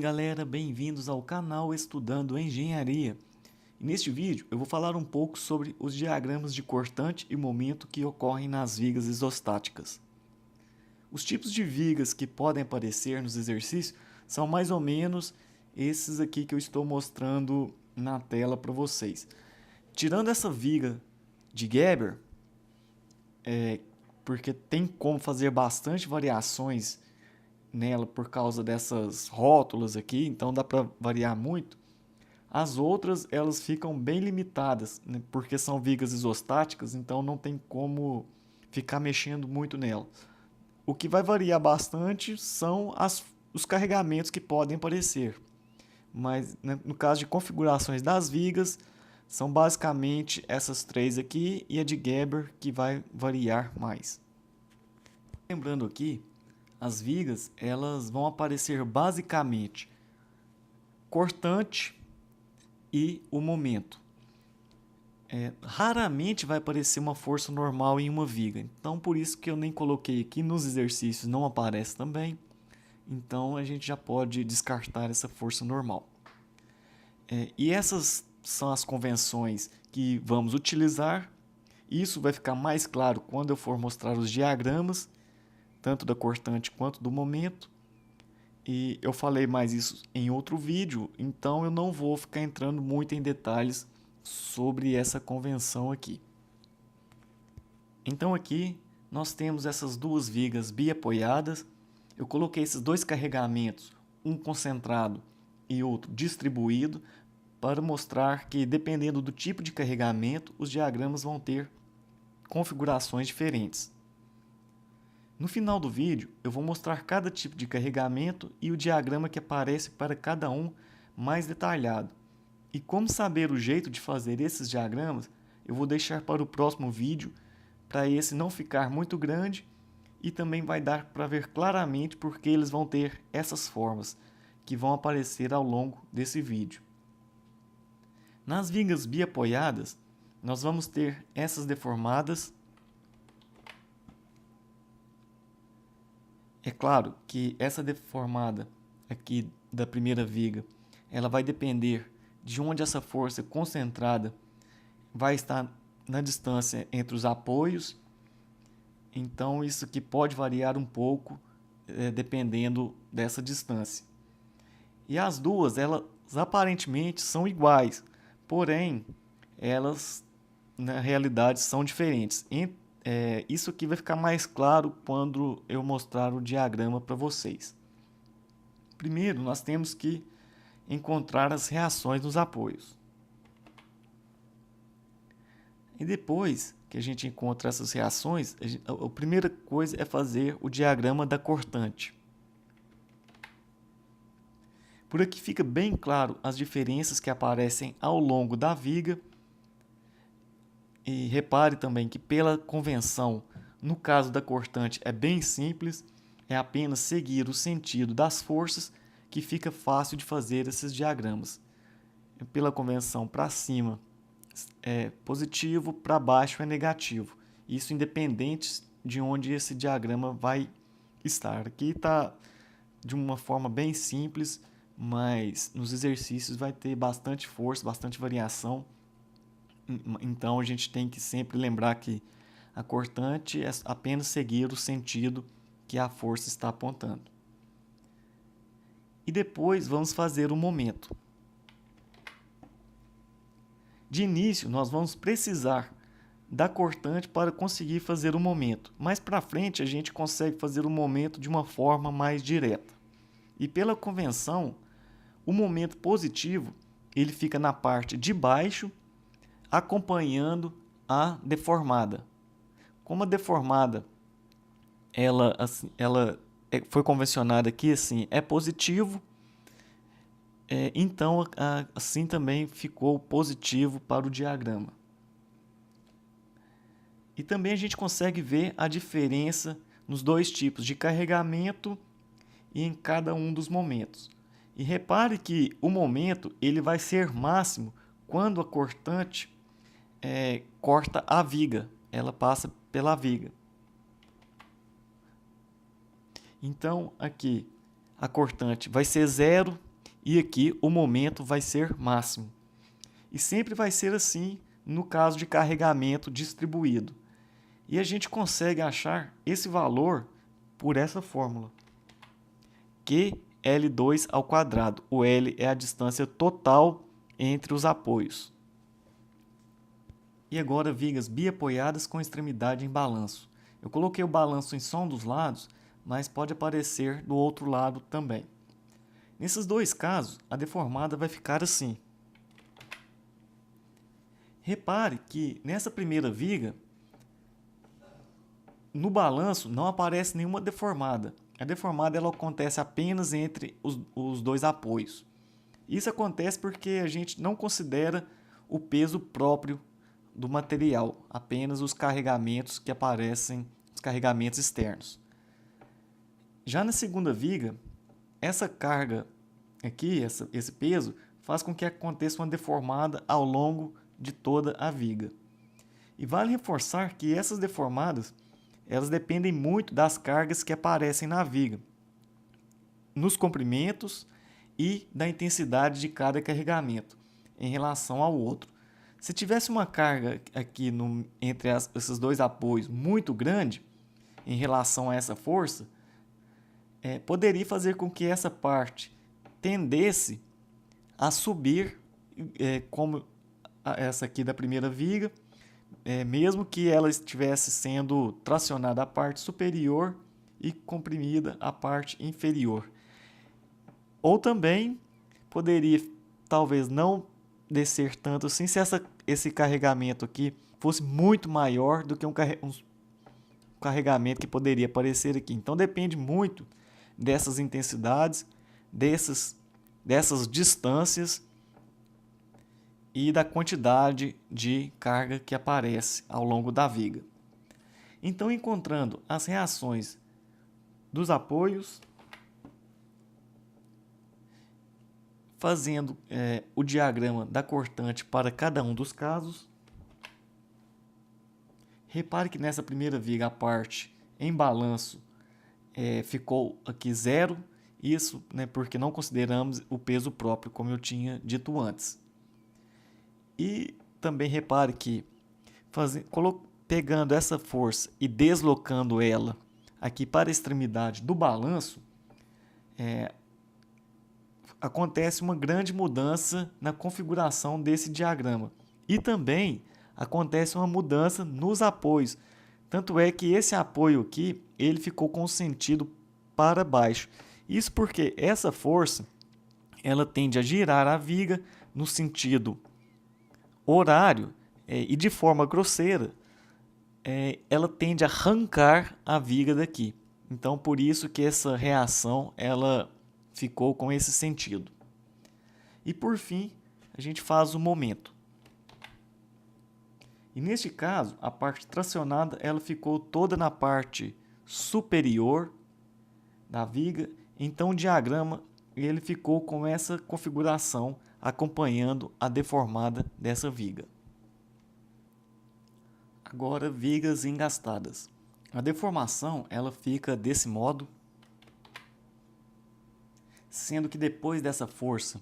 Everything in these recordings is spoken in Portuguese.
galera, bem-vindos ao canal Estudando Engenharia. E neste vídeo eu vou falar um pouco sobre os diagramas de cortante e momento que ocorrem nas vigas isostáticas. Os tipos de vigas que podem aparecer nos exercícios são mais ou menos esses aqui que eu estou mostrando na tela para vocês. Tirando essa viga de Geber, porque tem como fazer bastante variações nela por causa dessas rótulas aqui, então dá para variar muito. As outras elas ficam bem limitadas, né, porque são vigas isostáticas, então não tem como ficar mexendo muito nela. O que vai variar bastante são os carregamentos que podem aparecer, mas né, no caso de configurações das vigas, são basicamente essas três aqui e a de Geber que vai variar mais. Lembrando aqui, as vigas elas vão aparecer basicamente cortante e o momento. Raramente vai aparecer uma força normal em uma viga, então por isso que eu nem coloquei aqui nos exercícios, não aparece também, então a gente já pode descartar essa força normal. E essas são as convenções que vamos utilizar. Isso vai ficar mais claro quando eu for mostrar os diagramas, tanto da cortante quanto do momento. E eu falei mais isso em outro vídeo, então eu não vou ficar entrando muito em detalhes sobre essa convenção aqui. Então aqui nós temos essas duas vigas biapoiadas. Eu coloquei esses dois carregamentos, um concentrado e outro distribuído, para mostrar que dependendo do tipo de carregamento, os diagramas vão ter configurações diferentes. No final do vídeo, eu vou mostrar cada tipo de carregamento e o diagrama que aparece para cada um mais detalhado. E como saber o jeito de fazer esses diagramas, eu vou deixar para o próximo vídeo, para esse não ficar muito grande e também vai dar para ver claramente porque eles vão ter essas formas que vão aparecer ao longo desse vídeo. Nas vigas biapoiadas, nós vamos ter essas deformadas. É claro que essa deformada aqui da primeira viga, ela vai depender de onde essa força concentrada vai estar na distância entre os apoios. Então isso aqui pode variar um pouco dependendo dessa distância. E as duas, elas aparentemente são iguais, porém elas na realidade são diferentes. Isso aqui vai ficar mais claro quando eu mostrar o diagrama para vocês. Primeiro, nós temos que encontrar as reações nos apoios. E depois que a gente encontra essas reações, a primeira coisa é fazer o diagrama da cortante. Por aqui fica bem claro as diferenças que aparecem ao longo da viga. E repare também que pela convenção, no caso da cortante é bem simples, é apenas seguir o sentido das forças que fica fácil de fazer esses diagramas. Pela convenção para cima é positivo, para baixo é negativo. Isso independente de onde esse diagrama vai estar. Aqui está de uma forma bem simples, mas nos exercícios vai ter bastante força, bastante variação. Então a gente tem que sempre lembrar que a cortante é apenas seguir o sentido que a força está apontando. E depois vamos fazer o momento. De início nós vamos precisar da cortante para conseguir fazer o momento, mas para frente a gente consegue fazer o momento de uma forma mais direta. E pela convenção, o momento positivo ele fica na parte de baixo, acompanhando a deformada. Como a deformada ela foi convencionada aqui assim, é positivo, então assim também ficou positivo para o diagrama. E também a gente consegue ver a diferença nos dois tipos de carregamento e em cada um dos momentos. E repare que o momento ele vai ser máximo quando a cortante corta a viga, ela passa pela viga. Então aqui a cortante vai ser 0 e aqui o momento vai ser máximo. E sempre vai ser assim no caso de carregamento distribuído. E a gente consegue achar esse valor por essa fórmula. QL2 ao quadrado. O L é a distância total entre os apoios. E agora vigas biapoiadas com extremidade em balanço. Eu coloquei o balanço em só um dos lados, mas pode aparecer do outro lado também. Nesses dois casos, a deformada vai ficar assim. Repare que nessa primeira viga, no balanço não aparece nenhuma deformada. A deformada ela acontece apenas entre os dois apoios. Isso acontece porque a gente não considera o peso próprio do material, apenas os carregamentos que aparecem, os carregamentos externos. Já na segunda viga, essa carga aqui, esse peso, faz com que aconteça uma deformada ao longo de toda a viga. E vale reforçar que essas deformadas, elas dependem muito das cargas que aparecem na viga, nos comprimentos e da intensidade de cada carregamento em relação ao outro. Se tivesse uma carga aqui entre esses dois apoios muito grande em relação a essa força, poderia fazer com que essa parte tendesse a subir, como essa aqui da primeira viga, mesmo que ela estivesse sendo tracionada a parte superior e comprimida a parte inferior. Ou também poderia, talvez, não descer tanto assim se esse carregamento aqui fosse muito maior do que um carregamento que poderia aparecer aqui. Então depende muito dessas intensidades, dessas distâncias e da quantidade de carga que aparece ao longo da viga. Então, encontrando as reações dos apoios, fazendo o diagrama da cortante para cada um dos casos. Repare que nessa primeira viga a parte em balanço ficou aqui 0, isso porque não consideramos o peso próprio, como eu tinha dito antes. E também repare que pegando essa força e deslocando ela aqui para a extremidade do balanço, acontece uma grande mudança na configuração desse diagrama. E também acontece uma mudança nos apoios. Tanto é que esse apoio aqui, ele ficou com o sentido para baixo. Isso porque essa força, ela tende a girar a viga no sentido horário e de forma grosseira, ela tende a arrancar a viga daqui. Então, por isso que essa reação, ela ficou com esse sentido. E por fim, a gente faz o momento. E neste caso, a parte tracionada ela ficou toda na parte superior da viga, então o diagrama ele ficou com essa configuração acompanhando a deformada dessa viga. Agora, vigas engastadas. A deformação ela fica desse modo, sendo que depois dessa força,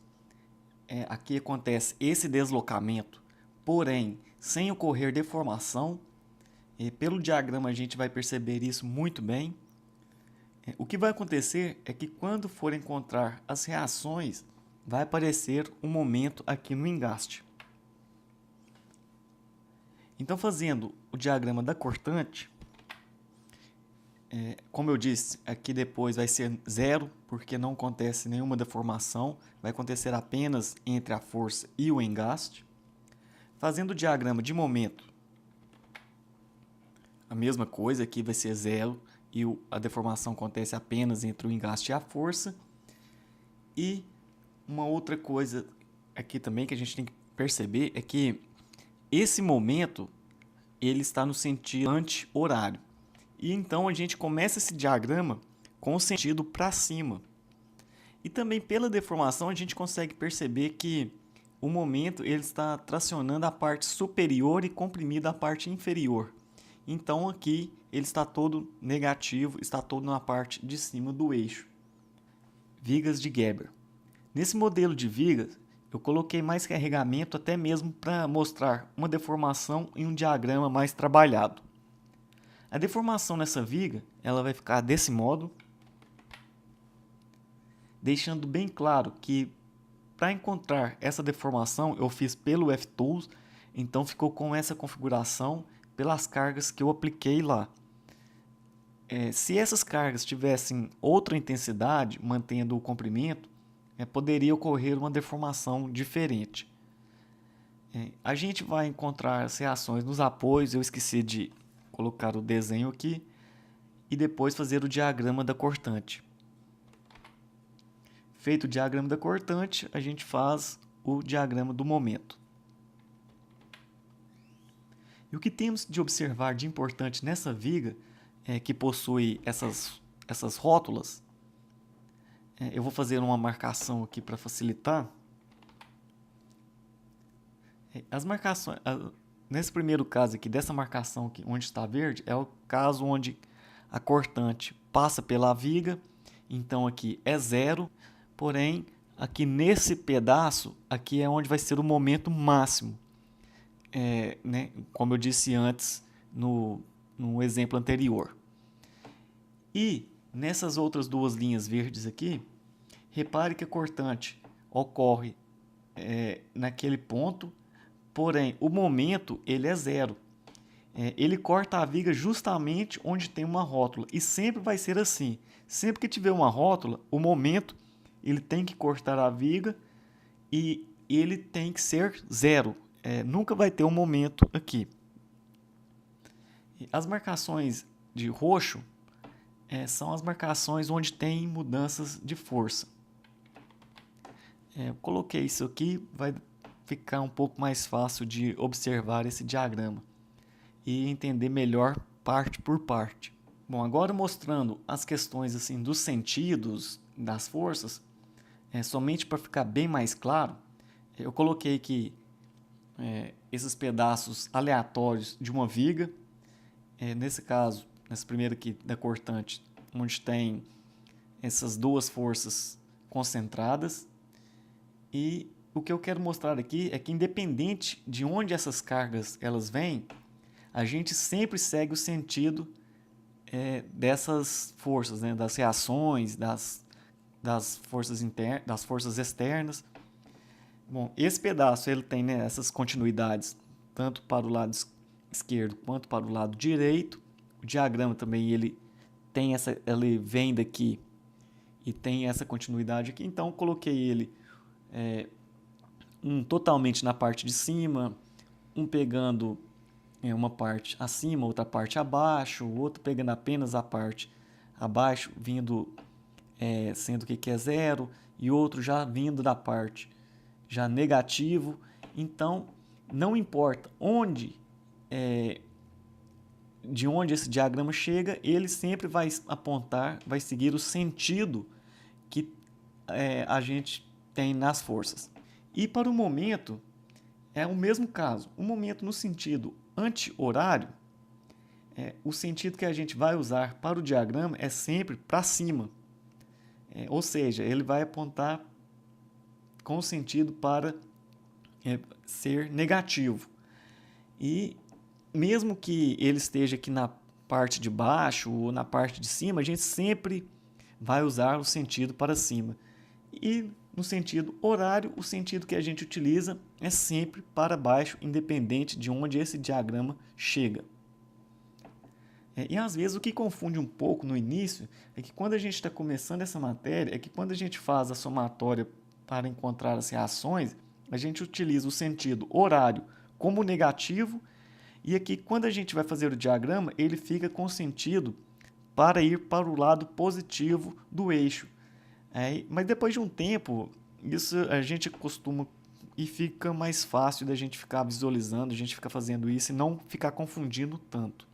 aqui acontece esse deslocamento, porém, sem ocorrer deformação. Pelo diagrama a gente vai perceber isso muito bem. O que vai acontecer é que quando for encontrar as reações, vai aparecer um momento aqui no engaste. Então, fazendo o diagrama da cortante, como eu disse, aqui depois vai ser 0, porque não acontece nenhuma deformação, vai acontecer apenas entre a força e o engaste. Fazendo o diagrama de momento, a mesma coisa, aqui vai ser 0 e a deformação acontece apenas entre o engaste e a força. E uma outra coisa aqui também que a gente tem que perceber é que esse momento ele está no sentido anti-horário. E então a gente começa esse diagrama com o sentido para cima. E também pela deformação a gente consegue perceber que o momento ele está tracionando a parte superior e comprimindo a parte inferior. Então aqui ele está todo negativo, está todo na parte de cima do eixo. Vigas de Geber. Nesse modelo de vigas, eu coloquei mais carregamento até mesmo para mostrar uma deformação em um diagrama mais trabalhado. A deformação nessa viga, ela vai ficar desse modo, deixando bem claro que para encontrar essa deformação eu fiz pelo FTools, então ficou com essa configuração pelas cargas que eu apliquei lá. Se essas cargas tivessem outra intensidade, mantendo o comprimento, poderia ocorrer uma deformação diferente. A gente vai encontrar as reações nos apoios, eu esqueci de colocar o desenho aqui, e depois fazer o diagrama da cortante. Feito o diagrama da cortante, a gente faz o diagrama do momento. E o que temos de observar de importante nessa viga, que possui essas rótulas, eu vou fazer uma marcação aqui para facilitar. As marcações, nesse primeiro caso aqui, dessa marcação aqui, onde está verde, é o caso onde a cortante passa pela viga, então aqui é 0, porém, aqui nesse pedaço, aqui é onde vai ser o momento máximo. Como eu disse antes no exemplo anterior. E nessas outras duas linhas verdes aqui, repare que a cortante ocorre naquele ponto, porém o momento ele é 0. Ele corta a viga justamente onde tem uma rótula e sempre vai ser assim. Sempre que tiver uma rótula, o momento ele tem que cortar a viga e ele tem que ser 0. Nunca vai ter um momento aqui. As marcações de roxo são as marcações onde tem mudanças de força. Eu coloquei isso aqui, vai ficar um pouco mais fácil de observar esse diagrama e entender melhor parte por parte. Bom, agora mostrando as questões assim dos sentidos das forças, somente para ficar bem mais claro, eu coloquei que esses pedaços aleatórios de uma viga, nesse caso, nessa primeira aqui da cortante, onde tem essas duas forças concentradas, e o que eu quero mostrar aqui é que independente de onde essas cargas elas vêm, a gente sempre segue o sentido dessas forças, das reações, das forças internas, das forças externas. Bom, esse pedaço ele tem essas continuidades tanto para o lado esquerdo quanto para o lado direito. O diagrama também ele vem daqui e tem essa continuidade aqui. Então coloquei ele um totalmente na parte de cima, um pegando uma parte acima, outra parte abaixo, o outro pegando apenas a parte abaixo, vindo sendo que é 0, e outro já vindo da parte já negativo. Então, não importa de onde esse diagrama chega, ele sempre vai apontar, vai seguir o sentido que a gente tem nas forças. E para o momento, é o mesmo caso. O momento no sentido anti-horário, o sentido que a gente vai usar para o diagrama é sempre para cima. Ou seja, ele vai apontar com o sentido para ser negativo. E mesmo que ele esteja aqui na parte de baixo ou na parte de cima, a gente sempre vai usar o sentido para cima. E no sentido horário, o sentido que a gente utiliza é sempre para baixo, independente de onde esse diagrama chega. E às vezes o que confunde um pouco no início é que quando a gente está começando essa matéria, é que quando a gente faz a somatória para encontrar as reações, a gente utiliza o sentido horário como negativo, e aqui quando a gente vai fazer o diagrama, ele fica com o sentido para ir para o lado positivo do eixo. Mas depois de um tempo, isso a gente acostuma e fica mais fácil da gente ficar visualizando, a gente ficar fazendo isso e não ficar confundindo tanto.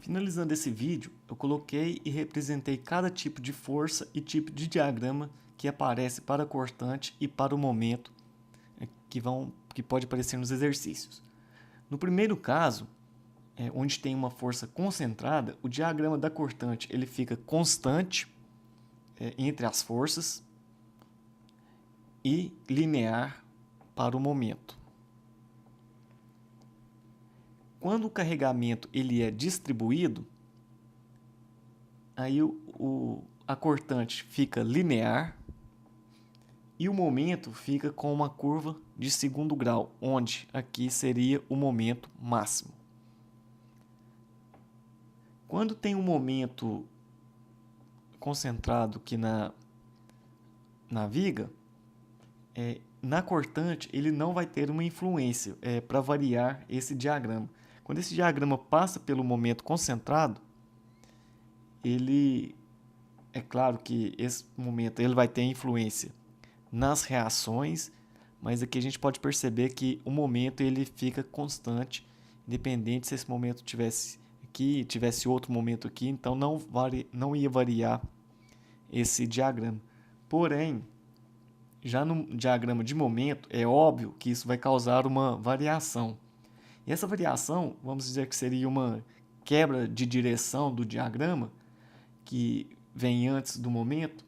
Finalizando esse vídeo, eu coloquei e representei cada tipo de força e tipo de diagrama que aparece para a cortante e para o momento que pode aparecer nos exercícios. No primeiro caso, onde tem uma força concentrada, o diagrama da cortante ele fica constante entre as forças. e linear para o momento. Quando o carregamento ele é distribuído, aí a cortante fica linear e o momento fica com uma curva de segundo grau, onde aqui seria o momento máximo. Quando tem um momento concentrado aqui na viga, na cortante ele não vai ter uma influência para variar esse diagrama. Quando esse diagrama passa pelo momento concentrado, é claro que esse momento ele vai ter influência nas reações, mas aqui a gente pode perceber que o momento ele fica constante, independente se esse momento tivesse aqui, tivesse outro momento aqui, então não ia variar esse diagrama. Porém, já no diagrama de momento, é óbvio que isso vai causar uma variação. E essa variação, vamos dizer que seria uma quebra de direção do diagrama, que vem antes do momento.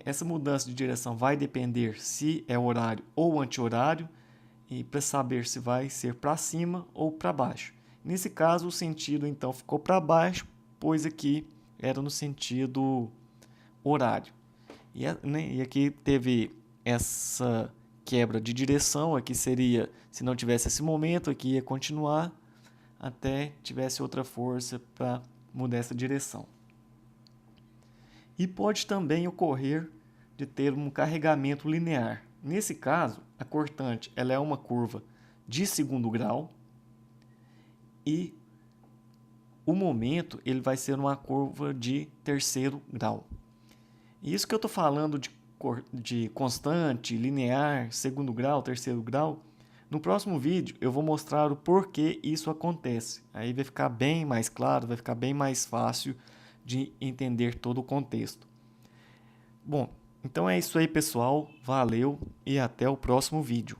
Essa mudança de direção vai depender se é horário ou anti-horário, e para saber se vai ser para cima ou para baixo. Nesse caso, o sentido então ficou para baixo, pois aqui era no sentido horário. E aqui teve essa quebra de direção, aqui seria, se não tivesse esse momento, aqui ia continuar até tivesse outra força para mudar essa direção. E pode também ocorrer de ter um carregamento linear. Nesse caso, a cortante ela é uma curva de segundo grau e o momento ele vai ser uma curva de terceiro grau. E isso que eu estou falando de constante, linear, segundo grau, terceiro grau, no próximo vídeo eu vou mostrar o porquê isso acontece. Aí vai ficar bem mais claro, vai ficar bem mais fácil de entender todo o contexto. Bom, então é isso aí, pessoal. Valeu e até o próximo vídeo.